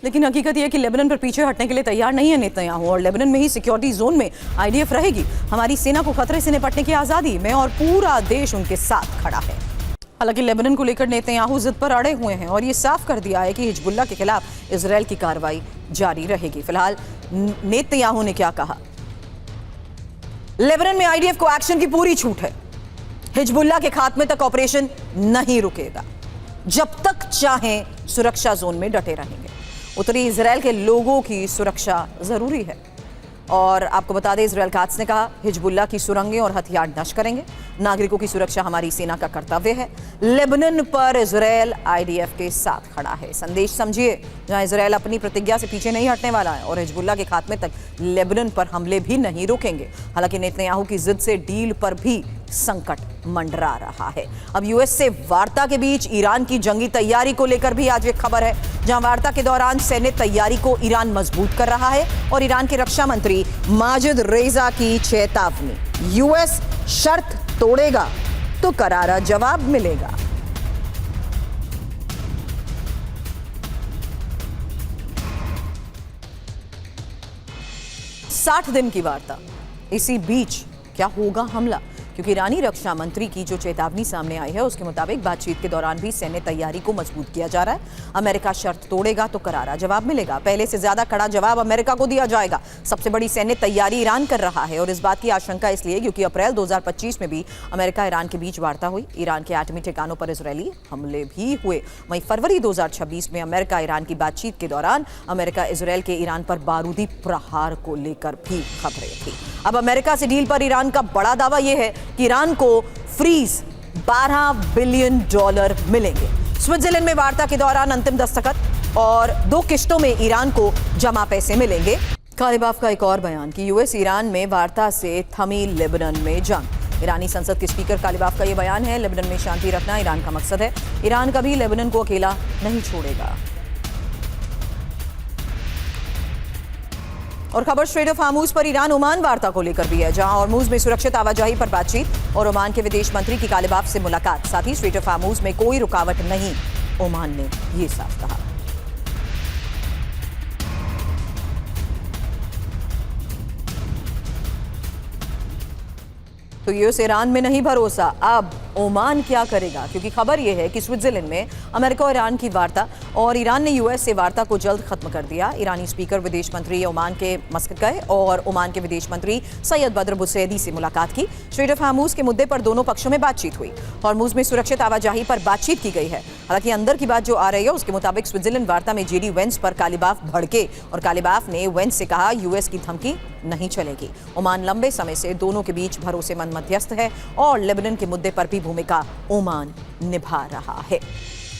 लेकिन हकीकत यह है कि लेबनान पर पीछे हटने के लिए तैयार नहीं है नेतन्याहू और लेबनान में ही सिक्योरिटी जोन में आईडीएफ रहेगी। हमारी सेना को खतरे से निपटने की आज़ादी में और पूरा देश उनके साथ खड़ा है। हालांकि लेबनान को लेकर नेतन्याहू जिद पर अड़े हुए हैं और ये साफ कर दिया है कि हिजबुल्लाह के खिलाफ इजरायल की कार्रवाई जारी रहेगी। फिलहाल नेतन्याहू ने क्या कहा? लेबनान में आईडीएफ को एक्शन की पूरी छूट है। हिजबुल्लाह के खात्मे तक ऑपरेशन नहीं रुकेगा। जब तक चाहें सुरक्षा जोन में डटे रहेंगे। उत्तरी इजरायल के लोगों की सुरक्षा जरूरी है। और आपको बता दें, इजरायल काद्स ने कहा हिजबुल्लाह की सुरंगें और हथियार नष्ट करेंगे। नागरिकों की सुरक्षा हमारी सेना का कर्तव्य है। लेबनान पर इजरायल आईडीएफ के साथ खड़ा है। संदेश समझिए, जहां इजरायल अपनी प्रतिज्ञा से पीछे नहीं हटने वाला है और हिजबुल्लाह के खात्मे तक लेबनान पर हमले भी नहीं रोकेंगे। हालांकि नेतन्याहू की जिद से डील पर भी संकट मंडरा रहा है। अब यूएस से वार्ता के बीच ईरान की जंगी तैयारी को लेकर भी आज एक खबर है, जहां वार्ता के दौरान सैन्य तैयारी को ईरान मजबूत कर रहा है और ईरान के रक्षा मंत्री माजिद रेजा की चेतावनी, यूएस शर्त तोड़ेगा तो करारा जवाब मिलेगा। साठ दिन की वार्ता, इसी बीच क्या होगा हमला? क्योंकि ईरानी रक्षा मंत्री की जो चेतावनी सामने आई है उसके मुताबिक बातचीत के दौरान भी सैन्य तैयारी को मजबूत किया जा रहा है। अमेरिका शर्त तोड़ेगा तो करारा जवाब मिलेगा। पहले से ज्यादा कड़ा जवाब अमेरिका को दिया जाएगा। सबसे बड़ी सैन्य तैयारी ईरान कर रहा है और इस बात की आशंका इसलिए क्योंकि अप्रैल 2025 में भी अमेरिका ईरान के बीच वार्ता हुई। ईरान के एटमी ठिकानों पर इजरायली हमले भी हुए। वहीं फरवरी 2026 में अमेरिका ईरान की बातचीत के दौरान अमेरिका इजरायल के ईरान पर बारूदी प्रहार को लेकर भी खबरें थी। अब अमेरिका से डील पर ईरान का बड़ा दावा यह है कि ईरान को फ्रीज $12 बिलियन मिलेंगे। स्विट्जरलैंड में वार्ता के दौरान अंतिम दस्तखत और 2 किश्तों में ईरान को जमा पैसे मिलेंगे। कालिबाफ का एक और बयान कि यूएस ईरान में वार्ता से थमी लेबनान में जंग। ईरानी संसद के स्पीकर कालिबाफ का यह बयान है, लेबनान में शांति रखना ईरान का मकसद है। ईरान कभी लेबनान को अकेला नहीं छोड़ेगा। और खबर स्ट्रेट ऑफ हार्मूज पर ईरान ओमान वार्ता को लेकर भी है, जहां हॉर्मूज में सुरक्षित आवाजाही पर बातचीत और ओमान के विदेश मंत्री की कालिबाफ से मुलाकात। साथ ही स्ट्रेट ऑफ हार्मूज में कोई रुकावट नहीं, ओमान ने यह साफ कहा। तो यूएस ईरान में नहीं भरोसा, अब ओमान क्या करेगा? क्योंकि खबर यह है कि स्विट्जरलैंड में अमेरिका और ईरान की वार्ता और ईरान ने यूएस से वार्ता को जल्द खत्म कर दिया। ईरानी स्पीकर विदेश मंत्री ओमान के मस्कत गए और ओमान के विदेश मंत्री सैयद बद्र बुसैदी से मुलाकात की। स्ट्रेट ऑफ हार्मूज के मुद्दे पर दोनों पक्षों में बातचीत हुई। हॉर्मूज में सुरक्षित आवाजाही पर बातचीत की गई है। हालांकि अंदर की बात जो आ रही है उसके मुताबिक स्विट्जरलैंड वार्ता में जेडी वेंस पर कालिबाफ भड़के और कालिबाफ ने वेंस से कहा यूएस की धमकी नहीं चलेगी। ओमान लंबे समय से दोनों के बीच भरोसेमंद मध्यस्थ है और लेबनान के मुद्दे पर भी भूमिका ओमान निभा रहा है।